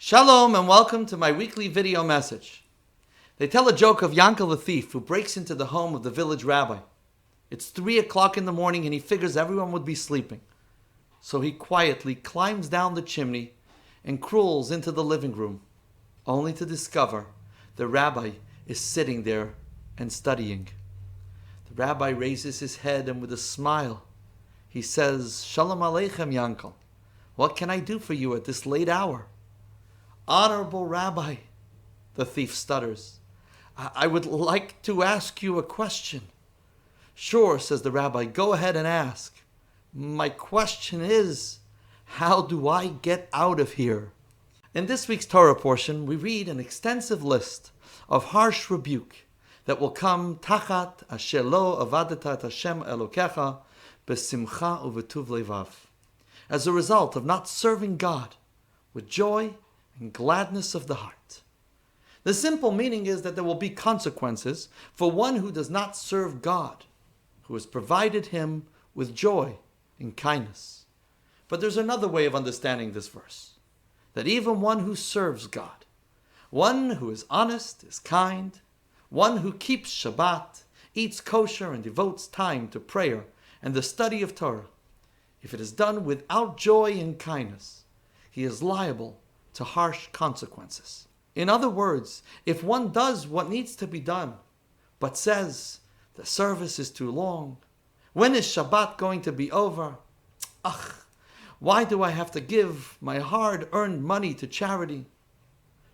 Shalom and welcome to my weekly video message. They tell a joke of Yankel the thief who breaks into the home of the village rabbi. It's 3 o'clock in the morning and he figures everyone would be sleeping. So he quietly climbs down the chimney and crawls into the living room, only to discover the rabbi is sitting there and studying. The rabbi raises his head and with a smile, he says, "Shalom Aleichem, Yankel. What can I do for you at this late hour?" "Honorable Rabbi," the thief stutters, I would like to ask you a question." "Sure," says the rabbi, "go ahead and ask." "My question is, how do I get out of here?" In this week's Torah portion, we read an extensive list of harsh rebuke that will come tachat asher lo avadata et Hashem Elokecha besimcha uvetuv levav, as a result of not serving God with joy and gladness of the heart. The simple meaning is that there will be consequences for one who does not serve God, who has provided him with joy and kindness. But there's another way of understanding this verse, that even one who serves God, one who is honest, is kind, one who keeps Shabbat, eats kosher and devotes time to prayer and the study of Torah, if it is done without joy and kindness, he is liable to harsh consequences. In other words, if one does what needs to be done, but says, the service is too long, when is Shabbat going to be over? Why do I have to give my hard-earned money to charity?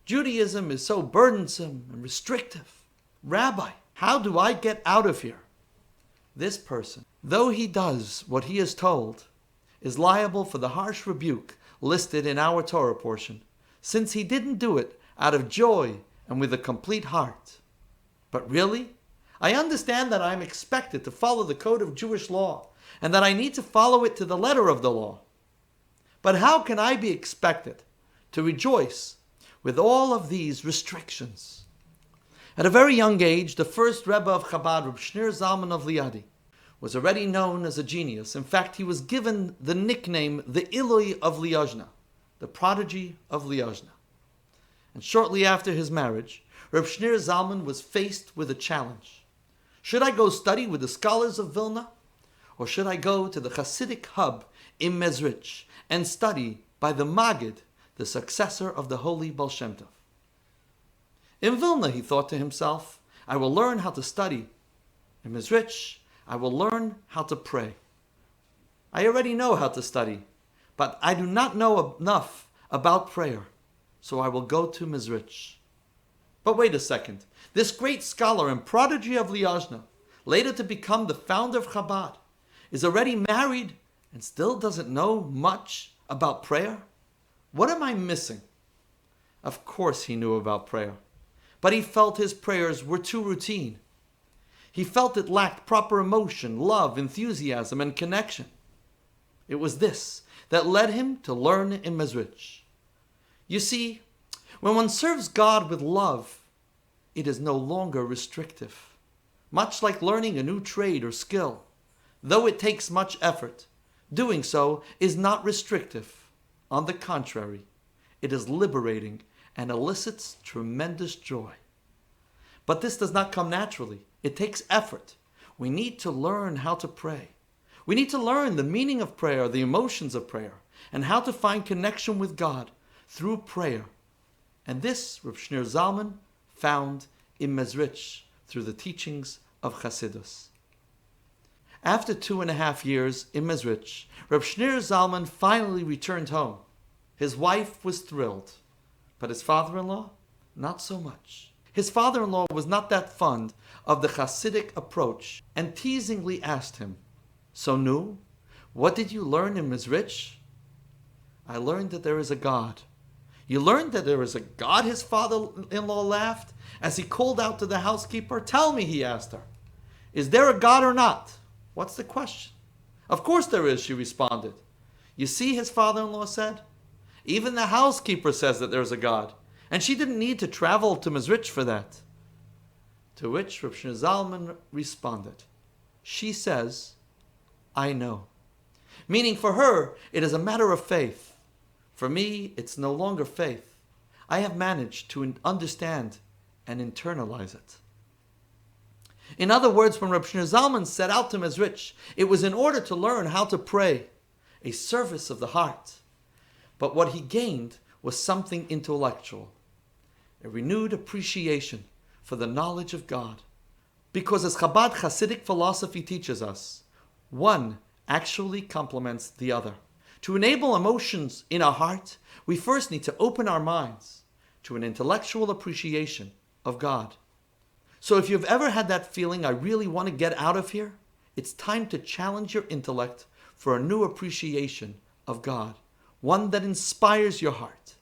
Judaism is so burdensome and restrictive. Rabbi, how do I get out of here? This person, though he does what he is told, is liable for the harsh rebuke listed in our Torah portion, since he didn't do it out of joy and with a complete heart. But really, I understand that I am expected to follow the code of Jewish law and that I need to follow it to the letter of the law. But how can I be expected to rejoice with all of these restrictions? At a very young age, the first Rebbe of Chabad, Rabbi Zalman of Liadi, was already known as a genius. In fact, he was given the nickname the Iloi of Liozna, the prodigy of Liozna. And shortly after his marriage, Rabbi Zalman was faced with a challenge. Should I go study with the scholars of Vilna, or should I go to the Hasidic hub in Mezrich and study by the Maggid, the successor of the holy Baal Shem Tov? In Vilna, he thought to himself, I will learn how to study. In Mezrich, I will learn how to pray. I already know how to study, but I do not know enough about prayer, so I will go to Mezrich. But wait a second. This great scholar and prodigy of Liozna, later to become the founder of Chabad, is already married and still doesn't know much about prayer? What am I missing? Of course he knew about prayer, but he felt his prayers were too routine. He felt it lacked proper emotion, love, enthusiasm, and connection. It was this that led him to learn in Mezrich. You see, when one serves God with love, it is no longer restrictive. Much like learning a new trade or skill, though it takes much effort, doing so is not restrictive. On the contrary, it is liberating and elicits tremendous joy. But this does not come naturally. It takes effort. We need to learn how to pray. We need to learn the meaning of prayer, the emotions of prayer, and how to find connection with God through prayer. And this Rabbi Zalman found in Mezrich through the teachings of Chassidus. After 2.5 years in Mezrich, Rabbi Zalman finally returned home. His wife was thrilled, but his father-in-law, not so much. His father-in-law was not that fond of the Hasidic approach and teasingly asked him, "So Nu, what did you learn in Mezrich?" "I learned that there is a God." "You learned that there is a God?" His father-in-law laughed as he called out to the housekeeper. "Tell me," he asked her, "is there a God or not? What's the question?" "Of course there is," she responded. "You see," his father-in-law said, "even the housekeeper says that there's a God, and she didn't need to travel to Mezrich for that." To which Rabbi Zalman responded, "She says, I know." Meaning for her, it is a matter of faith. For me, it's no longer faith. I have managed to understand and internalize it. In other words, when Rabbi Zalman set out to Mezrich, it was in order to learn how to pray, a service of the heart. But what he gained was something intellectual, a renewed appreciation for the knowledge of God. Because as Chabad Hasidic philosophy teaches us, one actually complements the other. To enable emotions in our heart, we first need to open our minds to an intellectual appreciation of God. So if you've ever had that feeling, I really want to get out of here, it's time to challenge your intellect for a new appreciation of God, one that inspires your heart.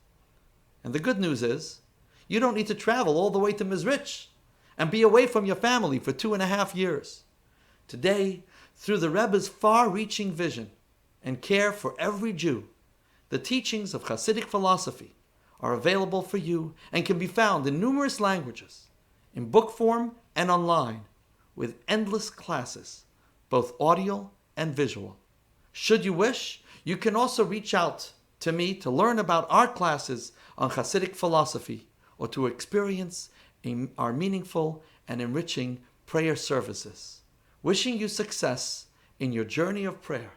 And the good news is, you don't need to travel all the way to Mezrich and be away from your family for 2.5 years. Today, through the Rebbe's far-reaching vision and care for every Jew, the teachings of Hasidic philosophy are available for you and can be found in numerous languages, in book form and online, with endless classes, both audio and visual. Should you wish, you can also reach out to me to learn about our classes on Hasidic philosophy or to experience our meaningful and enriching prayer services. Wishing you success in your journey of prayer.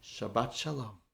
Shabbat Shalom.